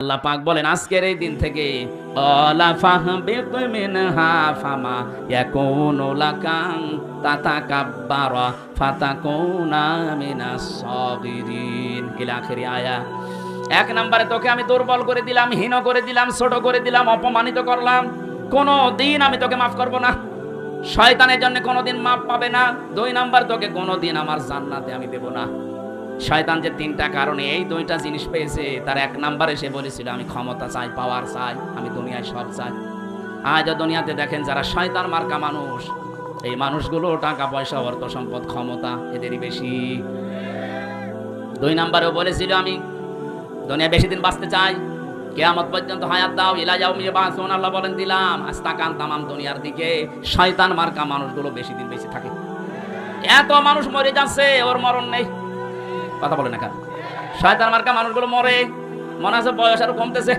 আল্লাহ পাক বলেন আজকের এই দিন থেকে অলা ফাহবিত মিনহা ফামা ইয়াকুনু লাকান তাতাকাব্বারা ফাতাকুনা মিনাস সাগিরিন ইলা আখিরি আয়া। এক নম্বরে তোকে আমি দুর্বল করে দিলাম, হীন করে দিলাম, ছোট করে দিলাম, অপমানিত করলাম, কোনো দিন আমি তোকে মাফ করব না। শয়তানের জন্য কোনোদিন মাফ পাবে না। দুই নাম্বার, তোকে কোনোদিন আমার জান্নাতে আমি দেব না। শয়তান যে তিনটা কারণে এই দুইটা জিনিস পেয়েছে, তার এক নাম্বারে সে বলেছিল আমি ক্ষমতা চাই, পাওয়ার চাই, আমি দুনিয়ায় সব চাই। আজ দুনিয়াতে দেখেন যারা শয়তান মার্কা মানুষ, এই মানুষগুলো টাকা পয়সা, অর্থ সম্পদ, ক্ষমতা এদেরই বেশি। দুই নাম্বারেও বলেছিল আমি দুনিয়া বেশি দিন বাঁচতে চাই, কিয়ামত পর্যন্ত হায়াত দাও, ইলা ইয়াউমি বাসুন। আল্লাহ বলেন দিলাম। আস্তাকান তামাম দুনিয়ার দিকে শয়তান মার্কা মানুষগুলো বেশি দিন বেঁচে থাকে। এত মানুষ মরে যাচ্ছে, ওর মরণ নেই। কথা বলে না কেন? শয়তান মার্কা মানুষগুলো মরে, মনে আছে বয়স আরো কমতেছে।